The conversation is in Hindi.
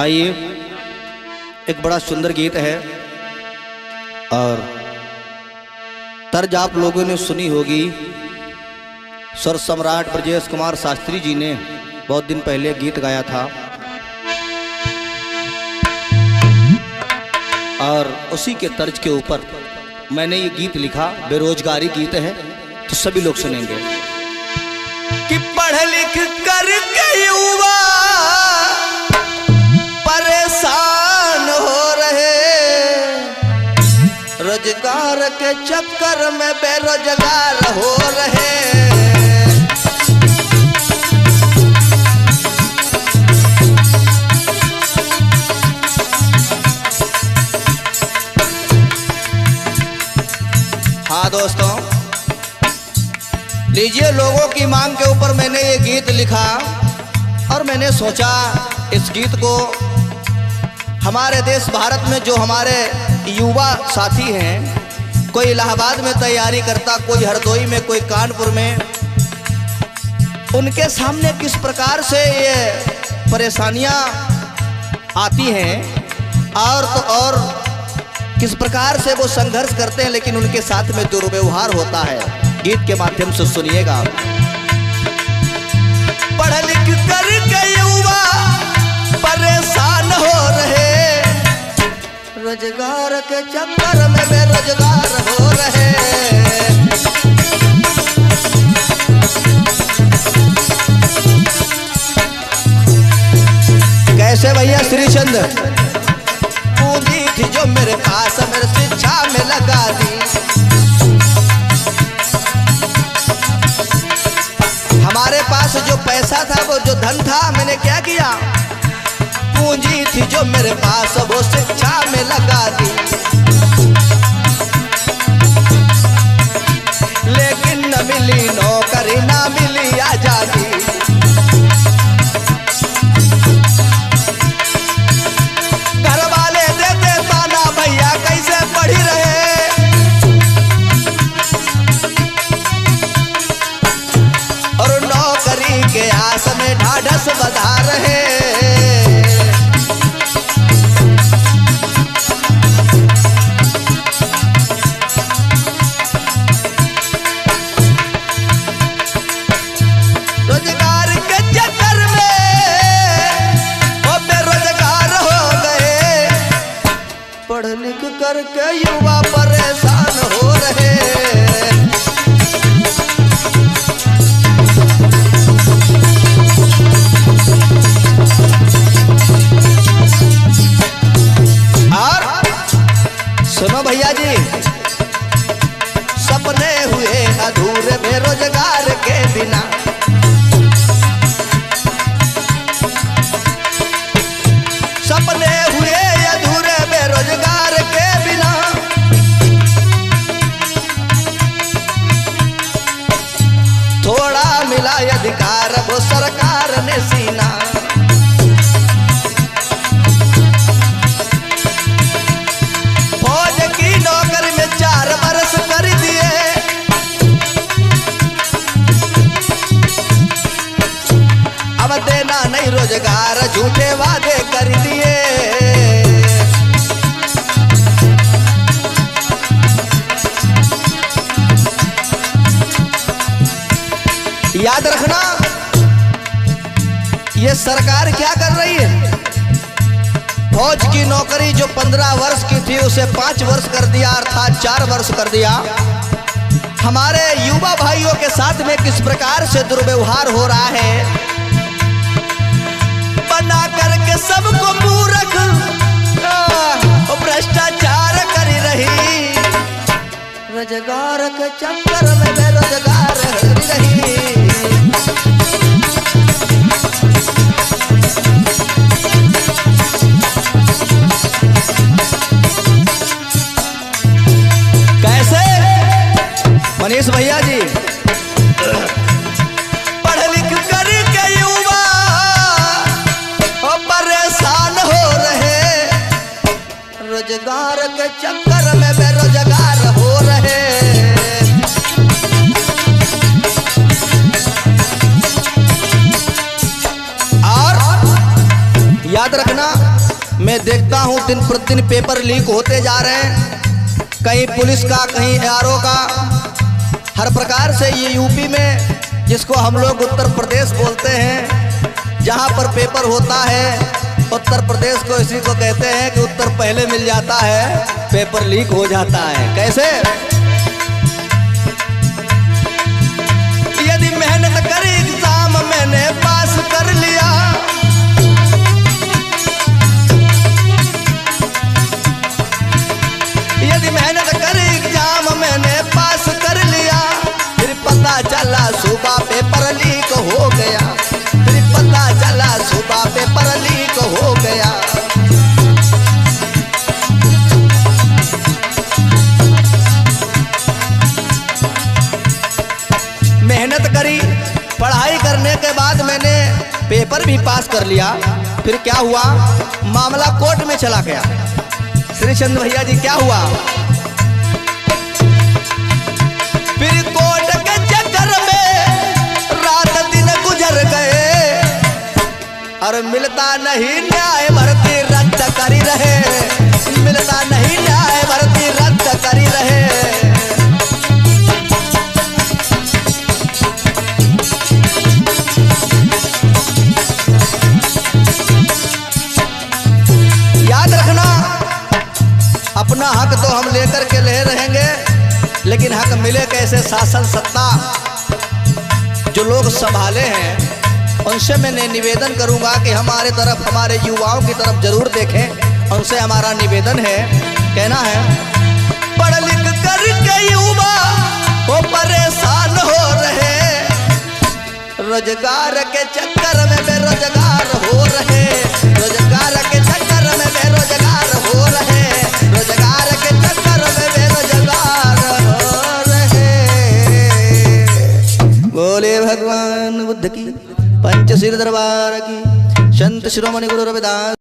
आइए, एक बड़ा सुंदर गीत है और तर्ज आप लोगों ने सुनी होगी। स्वर सम्राट ब्रजेश कुमार शास्त्री जी ने बहुत दिन पहले गीत गाया था और उसी के तर्ज के ऊपर मैंने ये गीत लिखा। बेरोजगारी गीत है तो सभी लोग सुनेंगे कि पढ़ लिख करके युवा परेशान हो रहे, रोजगार के चक्कर में बेरोजगार हो रहे। हाँ दोस्तों, लीजिए, लोगों की मांग के ऊपर मैंने ये गीत लिखा और मैंने सोचा इस गीत को हमारे देश भारत में जो हमारे युवा साथी हैं, कोई इलाहाबाद में तैयारी करता, कोई हरदोई में, कोई कानपुर में, उनके सामने किस प्रकार से ये परेशानियां आती हैं और किस प्रकार से वो संघर्ष करते हैं, लेकिन उनके साथ में दुर्व्यवहार होता है। गीत के माध्यम से सुनिएगा। पढ़ लिख करके युवा परेशान हो रहे, रोजगार के चक्कर में बेरोजगार हो रहे। कैसे भैया श्रीचंद? पूंजी थी जो मेरे पास, मेरे शिक्षा में लगा दी। हमारे पास जो पैसा था, वो जो धन था, मैंने क्या किया? पूंजी थी जो मेरे पास, वो शिक्षा में लगा दी। लेकिन न मिली नौकरी, न मिली आजादी। घर वाले देते ताना, भैया कैसे पढ़ी रहे। और नौकरी के आस में ढाढ़स बधा रहे। रोजगार के चक्कर में वो बेरोजगार हो गए, पढ़ लिख करके युवा परेशान हो रहे। सुनो भैया जी, सपने हुए अधूरे बेरोजगार के बिना। सपने हुए अधूरे बेरोजगार के बिना। थोड़ा मिला अधिकार, वो सरकार ने सीना। फौज की नौकरी में 4 बरस कर दिए। अब देना नहीं रोजगार, झूठे वादे कर दिए। याद रखना, ये सरकार क्या कर रही है? फौज की नौकरी जो 15 वर्ष की थी, उसे 5 वर्ष कर दिया, अर्थात 4 वर्ष कर दिया। हमारे युवा भाइयों के साथ में किस प्रकार से दुर्व्यवहार हो रहा है। बना करके सबको मूर्ख, भ्रष्टाचार कर रही। रोजगार के चक्कर में बेरोजगार रही। कैसे मनीष भैया जी? पढ़ लिख करके युवा परेशान हो रहे, रोजगार के चक्कर में बेरोजगार हो रहे। याद रखना मैं देखता हूँ दिन प्रतिदिन पेपर लीक होते जा रहे हैं, कहीं पुलिस का, कहीं ARO का, हर प्रकार से। ये यूपी में जिसको हम लोग उत्तर प्रदेश बोलते हैं, जहाँ पर पेपर होता है उत्तर प्रदेश को, इसी को कहते हैं कि उत्तर पहले मिल जाता है, पेपर लीक हो जाता है। कैसे? यदि मेहनत करी एग्जाम मैंने पास कर लिया, यदि मेहनत करी एग्जाम मैंने पास कर लिया, फिर पता चला सुबह पेपर लीक हो गया, फिर पता चला सुबह पेपर लीक हो गया। मेहनत करी, पढ़ाई करने के बाद मैंने पेपर भी पास कर लिया, फिर क्या हुआ? मामला कोर्ट में चला गया। श्री चंद भैया जी क्या हुआ? फिर कोर्ट के चक्कर में रात दिन गुजर गए, और मिलता नहीं न्याय भर्ती रद्द करी रहे, मिलता नहीं न्याय भर्ती रद्द करी रहे। याद रखना, अपना हक तो हम लेकर के ले रहेंगे, लेकिन हक मिले कैसे? शासन सत्ता जो लोग संभाले हैं उनसे मैंने निवेदन करूंगा कि हमारे तरफ, हमारे युवाओं की तरफ जरूर देखें। उनसे हमारा निवेदन है, कहना है, पढ़ लिख करके युवा वो परेशान हो रहे, रोजगार के चक्कर में बेरोजगार हो रहे, रोजगार के चक्कर में बेरोजगार हो रहे, रोजगार के चक्कर में बेरोजगार हो रहे। बोले भगवान बुद्ध की, पंचशील दरबार की, संत शिरोमणि गुरु रविदास।